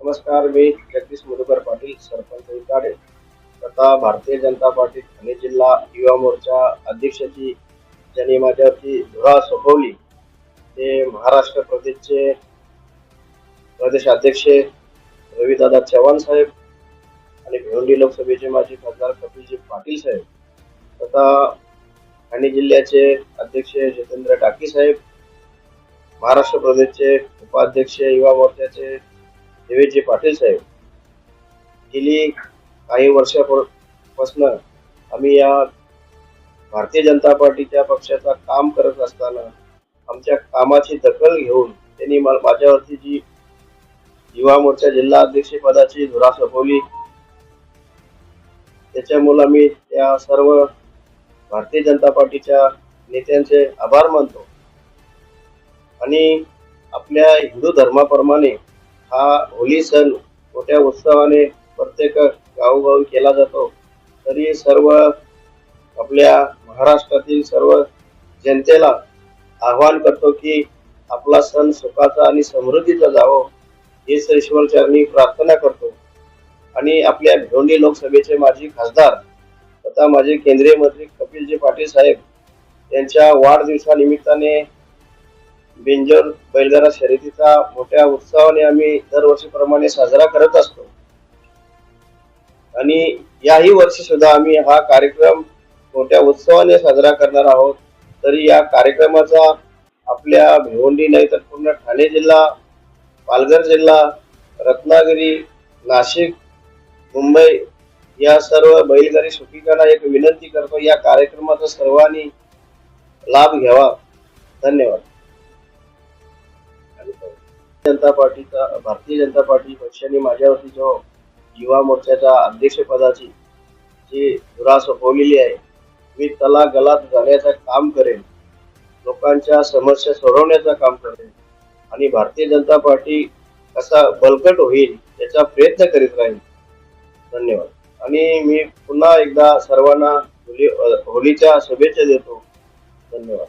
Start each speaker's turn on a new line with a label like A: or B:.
A: नमस्कार, मी जगदीश मधुकर पाटील, सरपंच इटाडे. आता भारतीय जनता पार्टी ठाणे जिल्हा युवा मोर्चा अध्यक्षाची ज्यांनी माझ्यावरती धुरा सोपवली ते महाराष्ट्र प्रदेशचे प्रदेश अध्यक्ष रविदादा चव्हाण साहेब आणि भिवंडी लोकसभेचे माजी खासदार कपिलजी पाटील साहेब, तथा ठाणे जिल्ह्याचे अध्यक्ष जितेंद्र टाकी साहेब, महाराष्ट्र प्रदेशचे उपाध्यक्ष युवा मोर्चाचे देवेजी पाटील साहेब. गेली काही वर्षापासून आम्ही या भारतीय जनता पार्टीच्या पक्षाचा काम करत असताना आमच्या कामाची दखल घेऊन त्यांनी माझ्यावरती जी युवा मोर्चा जिल्हा अध्यक्ष पदाची धुरा सोपवली, त्याच्यामुळे मी त्या सर्व भारतीय जनता पार्टीच्या नेत्यांचे आभार मानतो. आणि आपल्या हिंदू धर्माप्रमाणे हा होली सण मोठ्या उत्सवाने प्रत्येक गावोगावी केला जातो. तरी सर्व आपल्या महाराष्ट्रातील सर्व जनतेला आवाहन करतो की आपला सण सुखाचा आणि समृद्धीचा जावो, हे ईश्वर चरणी प्रार्थना करतो. आणि आपल्या भिवंडी लोकसभेचे माजी खासदार तथा माजी केंद्रीय मंत्री कपिलजी पाटील साहेब यांच्या वाढदिवसानिमित्ताने बिंजोर बैलगाडा शर्यतीचा मोठ्या उत्साहाने आम्ही दरवर्षीप्रमाणे साजरा करत असतो. आणि याही वर्षी सुद्धा आम्ही हा कार्यक्रम मोठ्या उत्सवाने साजरा करणार आहोत. तरी या कार्यक्रमाचा आपल्या भिवंडी नाही तर पूर्ण ठाणे जिल्हा, पालघर जिल्हा, रत्नागिरी, नाशिक, मुंबई या सर्व बैलगाडी शौकीकांना एक विनंती करतो, या कार्यक्रमाचा सर्वांनी लाभ घ्यावा. धन्यवाद. भारतीय जनता पार्टी पक्षाने माझ्यावरती जो युवा मोर्चाच्या अध्यक्षपदाची जी धुरा सोपवलेली आहे, मी त्याला गलात घालण्याचं काम करेन, लोकांच्या समस्या सोडवण्याचं काम करेन आणि भारतीय जनता पार्टी कसा बळकट होईल याचा प्रयत्न करीत राहील. धन्यवाद. आणि मी पुन्हा एकदा सर्वांना होलीच्या शुभेच्छा देतो. धन्यवाद.